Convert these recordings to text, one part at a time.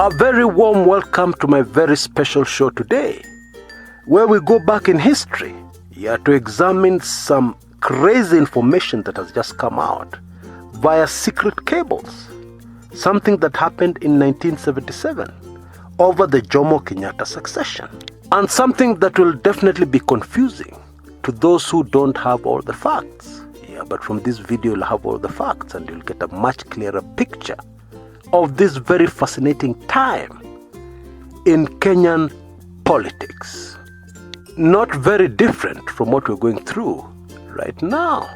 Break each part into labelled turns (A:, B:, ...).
A: A very warm welcome to my very special show today, where we go back in history, to examine some crazy information that has just come out via secret cables. Something that happened in 1977 over the Jomo Kenyatta succession. And something that will definitely be confusing to those who don't have all the facts. But from this video you'll have all the facts and you'll get a much clearer picture of this very fascinating time in Kenyan politics. Not very different from what we're going through right now,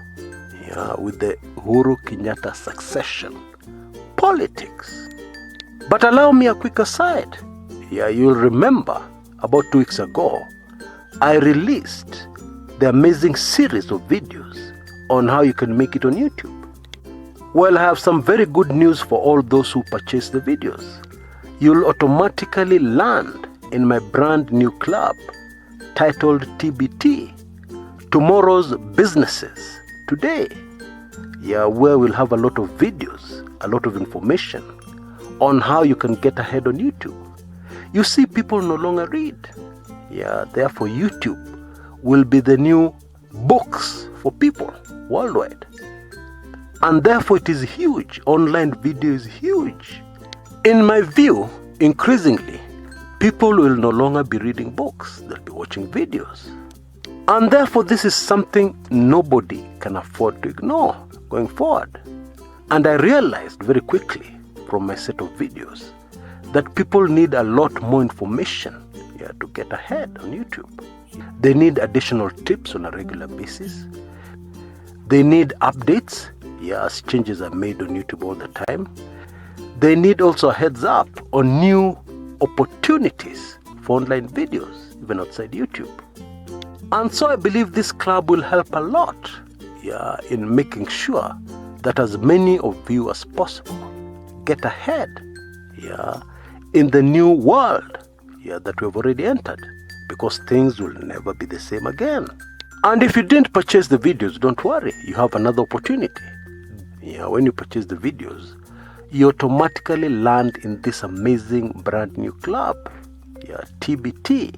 A: with the Uhuru Kenyatta succession politics. But allow me a quick aside. You'll remember about 2 weeks ago, I released the amazing series of videos on how you can make it on YouTube. Well, I have some very good news for all those who purchase the videos. You'll automatically land in my brand new club titled TBT, Tomorrow's Businesses Today. Where we'll have a lot of videos, a lot of information on how you can get ahead on YouTube. You see, people no longer read. Therefore YouTube will be the new books for people worldwide. And therefore it is huge. Online video is huge. In my view, increasingly, people will no longer be reading books. They'll be watching videos. And therefore this is something nobody can afford to ignore going forward. And I realized very quickly from my set of videos that people need a lot more information to get ahead on YouTube. They need additional tips on a regular basis. They need updates, as changes are made on YouTube all the time. They need also a heads up on new opportunities for online videos, even outside YouTube. And so I believe this club will help a lot, in making sure that as many of you as possible get ahead, in the new world, that we have already entered, because things will never be the same again. And if you didn't purchase the videos, don't worry, you have another opportunity. When you purchase the videos, you automatically land in this amazing brand new club, TBT,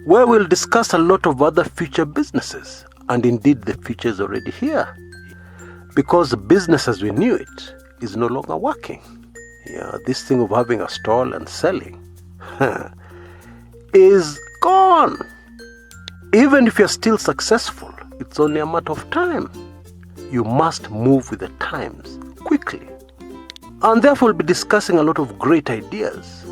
A: where we'll discuss a lot of other future businesses. And indeed, the future is already here, because business as we knew it is no longer working. This thing of having a stall and selling is gone. Even if you're still successful, it's only a matter of time. You must move with the times quickly. And therefore we'll be discussing a lot of great ideas,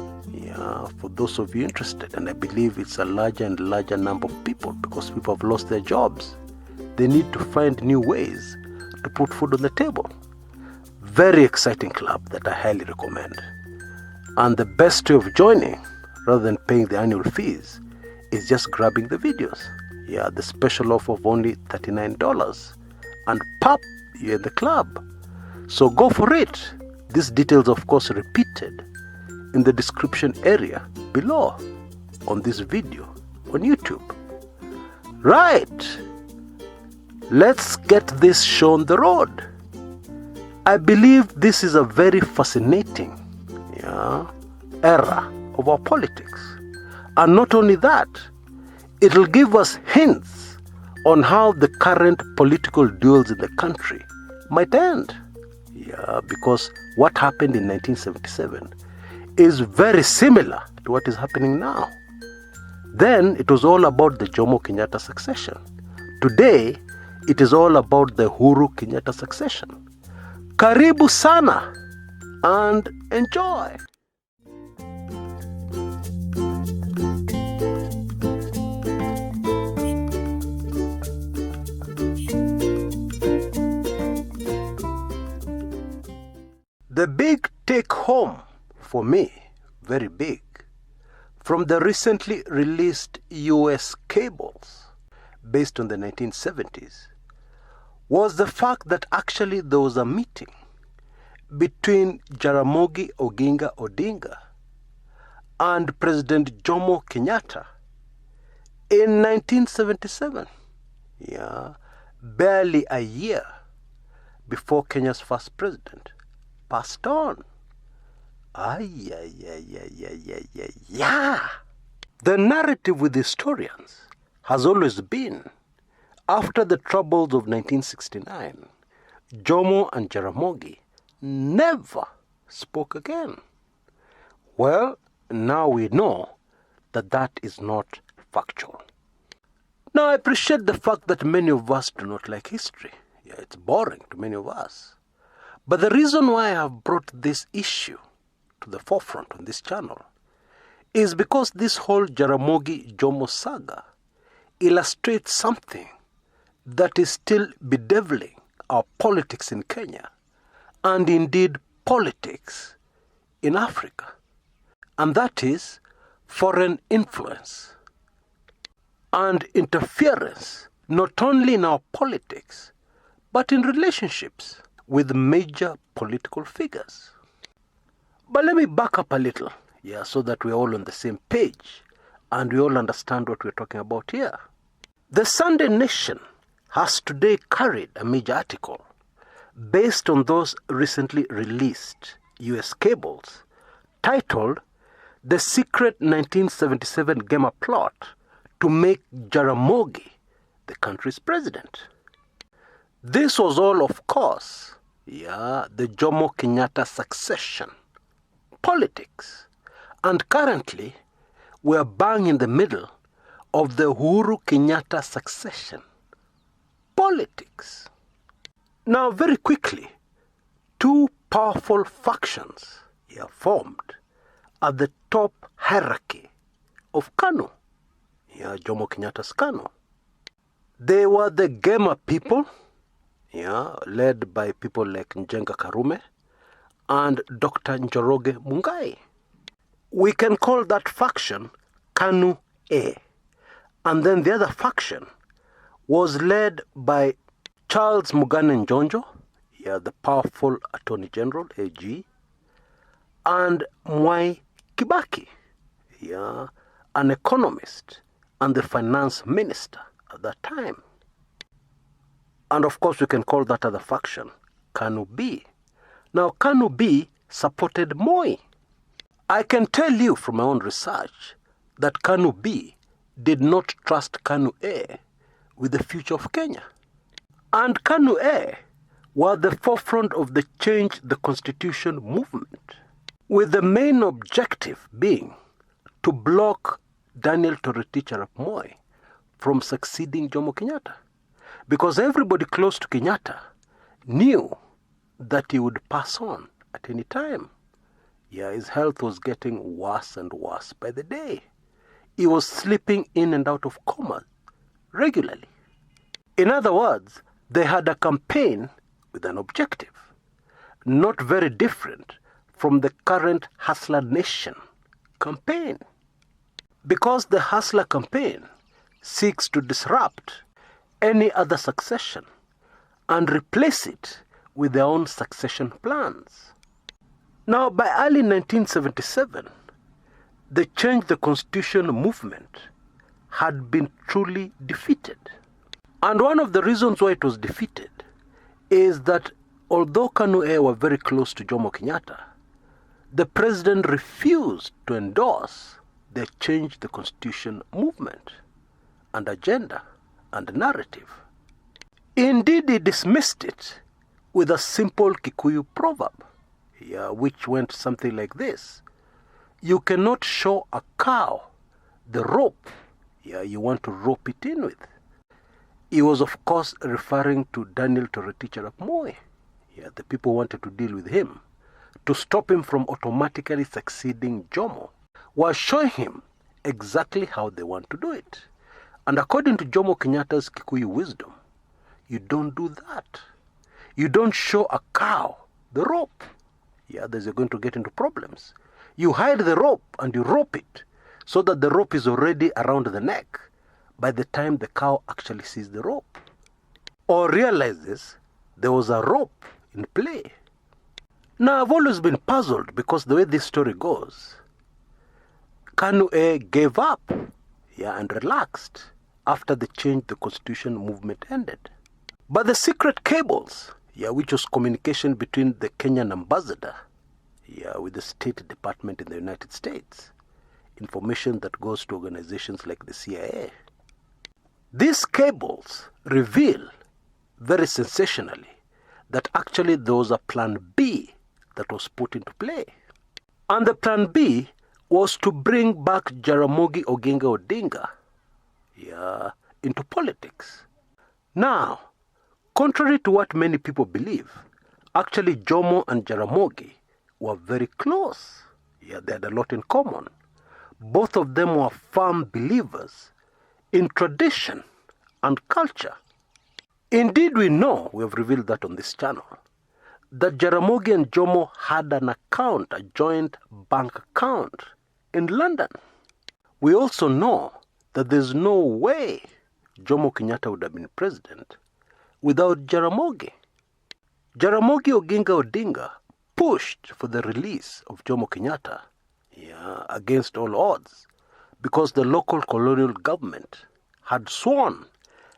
A: for those of you interested. And I believe it's a larger and larger number of people, because people have lost their jobs. They need to find new ways to put food on the table. Very exciting club that I highly recommend. And the best way of joining, rather than paying the annual fees, is just grabbing the videos. The special offer of only $39. And pop, you're in the club. So go for it. These details, of course, repeated in the description area below on this video on YouTube. Right. Let's get this show on the road. I believe this is a very fascinating era of our politics. And not only that, it'll give us hints on how the current political duels in the country might end. Because what happened in 1977 is very similar to what is happening now. Then it was all about the Jomo Kenyatta succession. Today, it is all about the Uhuru Kenyatta succession. Karibu sana and enjoy. The big take home for me, very big, from the recently released US cables based on the 1970s, was the fact that actually there was a meeting between Jaramogi Oginga Odinga and President Jomo Kenyatta in 1977. Barely a year before Kenya's first president passed on. Ay, ay, ay, ay, ay, ay, ay, yeah. The narrative with historians has always been, after the troubles of 1969, Jomo and Jaramogi never spoke again. Well, now we know that that is not factual. Now, I appreciate the fact that many of us do not like history. Yeah, it's boring to many of us. But the reason why I have brought this issue to the forefront on this channel is because this whole Jaramogi Jomo saga illustrates something that is still bedeviling our politics in Kenya and indeed politics in Africa. And that is foreign influence and interference not only in our politics but in relationships with major political figures. But let me back up a little, so that we're all on the same page and we all understand what we're talking about here. The Sunday Nation has today carried a major article based on those recently released US cables titled "The Secret 1977 Gema Plot to Make Jaramogi the country's president." This was all, of course, the Jomo Kenyatta succession politics. And currently, we are bang in the middle of the Uhuru Kenyatta succession politics. Now, very quickly, two powerful factions formed at the top hierarchy of KANU, Jomo Kenyatta's KANU. They were the Gema people, led by people like Njenga Karume and Dr. Njoroge Mungai. We can call that faction KANU A. And then the other faction was led by Charles Mugane Njonjo, the powerful Attorney General, AG, and Mwai Kibaki, an economist and the finance minister at that time. And of course, we can call that other faction KANU B. Now, KANU B supported Moi. I can tell you from my own research that KANU B did not trust KANU A with the future of Kenya. And KANU A were the forefront of the Change the Constitution movement, with the main objective being to block Daniel Toroitich arap Moi from succeeding Jomo Kenyatta. Because everybody close to Kenyatta knew that he would pass on at any time. His health was getting worse and worse by the day. He was slipping in and out of coma regularly. In other words, they had a campaign with an objective, not very different from the current Hustler Nation campaign. Because the Hustler campaign seeks to disrupt any other succession and replace it with their own succession plans. Now, by early 1977, the Change the Constitution movement had been truly defeated. And one of the reasons why it was defeated is that although KANU A were very close to Jomo Kenyatta, the president refused to endorse the Change the Constitution movement and agenda and narrative. Indeed, he dismissed it with a simple Kikuyu proverb, which went something like this: you cannot show a cow the rope you want to rope it in with. He was, of course, referring to Daniel Toroitich arap Moi. The people wanted to deal with him to stop him from automatically succeeding Jomo, was showing him exactly how they want to do it. And according to Jomo Kenyatta's Kikuyu wisdom, you don't do that. You don't show a cow the rope. Others are going to get into problems. You hide the rope and you rope it so that the rope is already around the neck by the time the cow actually sees the rope or realizes there was a rope in play. Now, I've always been puzzled because the way this story goes, KANU A gave up and relaxed after the Change the Constitution movement ended. But the secret cables, which was communication between the Kenyan ambassador with the State Department in the United States. Information that goes to organizations like the CIA. These cables reveal very sensationally that actually there was a plan B that was put into play. And the plan B was to bring back Jaramogi Oginga Odinga into politics. Now, contrary to what many people believe, actually Jomo and Jaramogi were very close. They had a lot in common. Both of them were firm believers in tradition and culture. Indeed, we know, we have revealed that on this channel, that Jaramogi and Jomo had an account, a joint bank account in London. We also know that there's no way Jomo Kenyatta would have been president without Jaramogi. Jaramogi Oginga Odinga pushed for the release of Jomo Kenyatta against all odds, because the local colonial government had sworn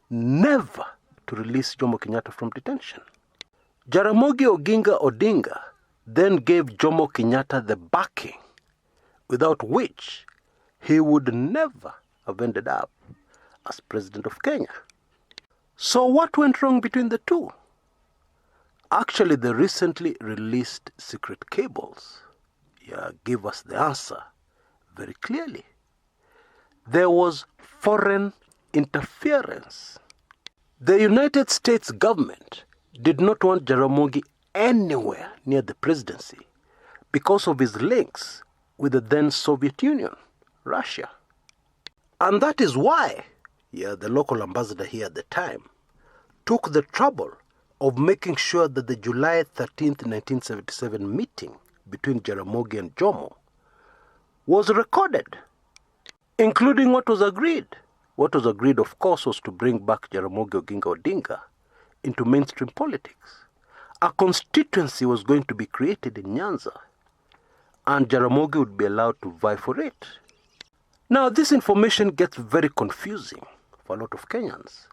A: never to release Jomo Kenyatta from detention. Jaramogi Oginga Odinga then gave Jomo Kenyatta the backing without which he would never have ended up as president of Kenya. So what went wrong between the two? Actually, the recently released secret cables give us the answer very clearly. There was foreign interference. The United States government did not want Jaramogi anywhere near the presidency because of his links with the then Soviet Union, Russia. And that is why the local ambassador here at the time took the trouble of making sure that the July 13th, 1977 meeting between Jaramogi and Jomo was recorded, including what was agreed. What was agreed, of course, was to bring back Jaramogi Oginga Odinga into mainstream politics. A constituency was going to be created in Nyanza, and Jaramogi would be allowed to vie for it. Now, this information gets very confusing for a lot of Kenyans,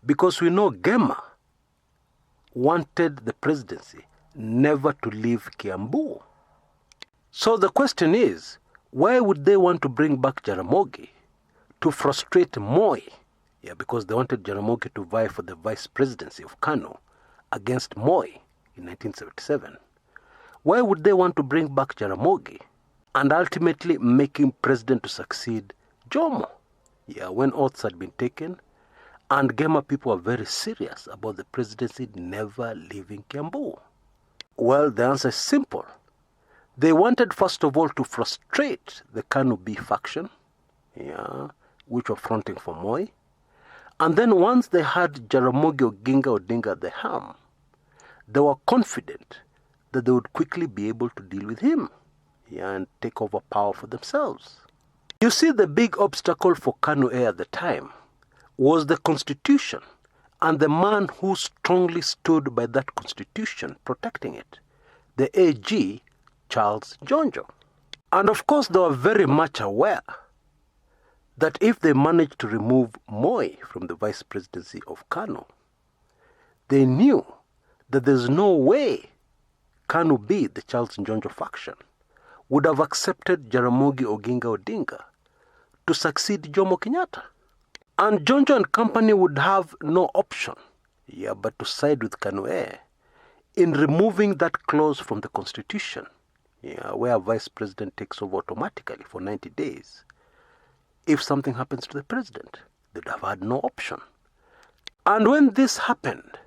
A: because we know Gema wanted the presidency never to leave Kiambu. So the question is, why would they want to bring back Jaramogi to frustrate Moi? Because they wanted Jaramogi to vie for the vice presidency of Kano against Moi in 1977. Why would they want to bring back Jaramogi and ultimately make him president to succeed Jomo? When oaths had been taken, and Gema people were very serious about the presidency never leaving Kiambu. Well, the answer is simple. They wanted, first of all, to frustrate the Kanu B faction, which were fronting for Moi. And then once they had Jaramogi Oginga Odinga at the helm, they were confident that they would quickly be able to deal with him and take over power for themselves. You see, the big obstacle for Kanu A at the time was the constitution and the man who strongly stood by that constitution, protecting it, the AG, Charles Njonjo. And of course, they were very much aware that if they managed to remove Moi from the vice presidency of Kanu, they knew that there's no way Kanu B, the Charles Njonjo faction, would have accepted Jaramogi Oginga Odinga to succeed Jomo Kenyatta. And Njonjo and company would have no option but to side with Kanu A in removing that clause from the constitution, where a vice president takes over automatically for 90 days. If something happens to the president, they'd have had no option. And when this happened,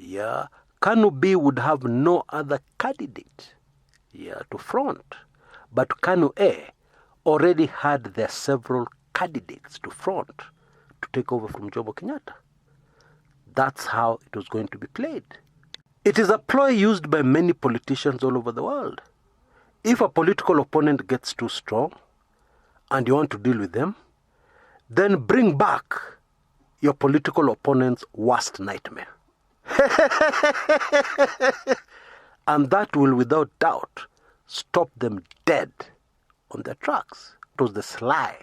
A: Kanu B would have no other candidate to front. But Kanu A already had their several candidates to front to take over from Jomo Kenyatta. That's how it was going to be played. It is a ploy used by many politicians all over the world. If a political opponent gets too strong and you want to deal with them, then bring back your political opponent's worst nightmare. And that will without doubt stop them dead on their tracks. It was the sly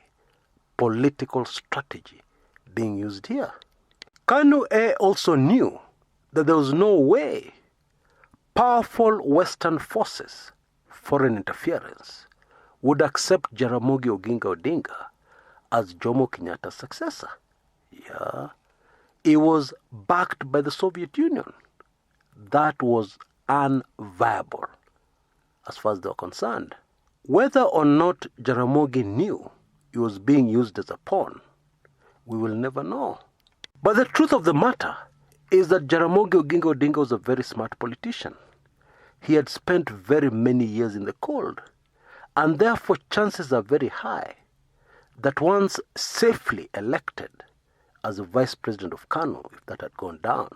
A: political strategy being used here. Kanu A also knew that there was no way powerful Western forces foreign interference, would accept Jaramogi Oginga Odinga as Jomo Kenyatta's successor. Yeah. He was backed by the Soviet Union. That was unviable as far as they were concerned. Whether or not Jaramogi knew he was being used as a pawn, we will never know. But the truth of the matter is that Jaramogi Oginga Odinga was a very smart politician. He had spent very many years in the cold, and therefore chances are very high that once safely elected as the vice president of Kano, if that had gone down,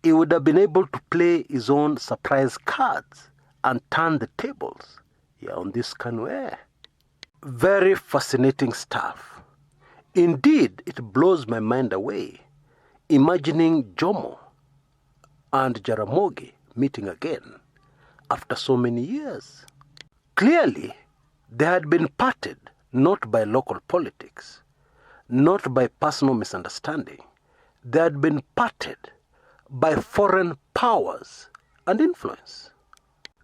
A: he would have been able to play his own surprise cards and turn the tables on this Kano air. Very fascinating stuff. Indeed, it blows my mind away imagining Jomo and Jaramogi meeting again after so many years. Clearly, they had been parted not by local politics, not by personal misunderstanding. They had been parted by foreign powers and influence.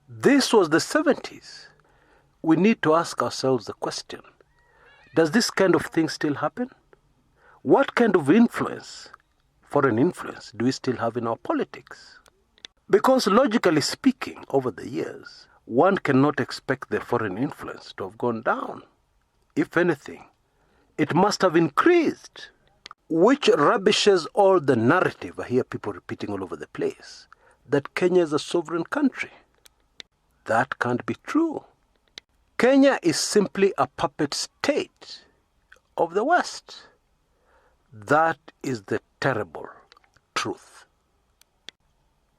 A: This was the 70s. We need to ask ourselves the question, does this kind of thing still happen? What kind of influence, foreign influence, do we still have in our politics? Because logically speaking, over the years, one cannot expect the foreign influence to have gone down. If anything, it must have increased, which rubbishes all the narrative I hear people repeating all over the place, that Kenya is a sovereign country. That can't be true. Kenya is simply a puppet state of the West. That is the terrible truth.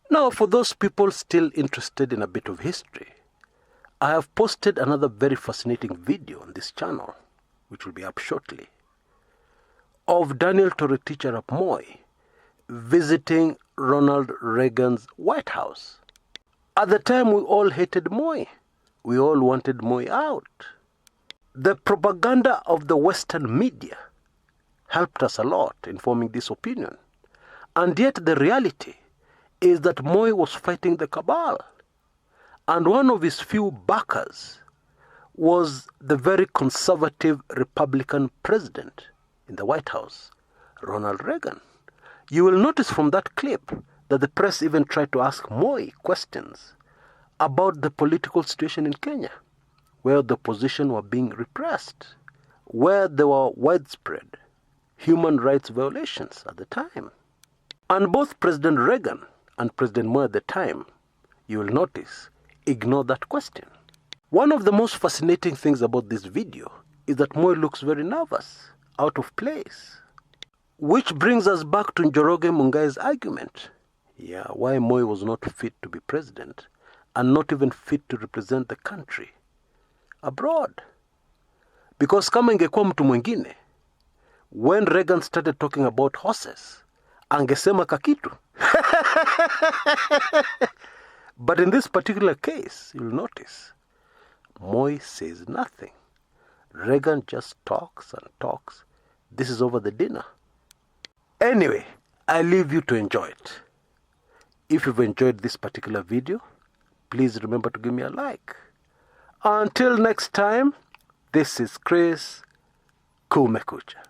A: Now, for those people still interested in a bit of history, I have posted another very fascinating video on this channel, which will be up shortly, of Daniel Toroitich arap Moi visiting Ronald Reagan's White House. At the time, we all hated Moi. We all wanted Moi out. The propaganda of the Western media helped us a lot in forming this opinion. And yet the reality is that Moi was fighting the cabal. And one of his few backers was the very conservative Republican president in the White House, Ronald Reagan. You will notice from that clip that the press even tried to ask Moi questions about the political situation in Kenya, where the opposition were being repressed, where there were widespread human rights violations at the time. And both President Reagan and President Moi at the time, you will notice, ignored that question. One of the most fascinating things about this video is that Moi looks very nervous, out of place. Which brings us back to Njoroge Mungai's argument. Why Moi was not fit to be president and not even fit to represent the country abroad. Because kama ingekuwa mtu mwingine, when Reagan started talking about horses, angesema kakitu. But in this particular case, you'll notice, Moi says nothing. Reagan just talks and talks. This is over the dinner. Anyway, I leave you to enjoy it. If you've enjoyed this particular video, please remember to give me a like. Until next time, this is Chris Kumekucha.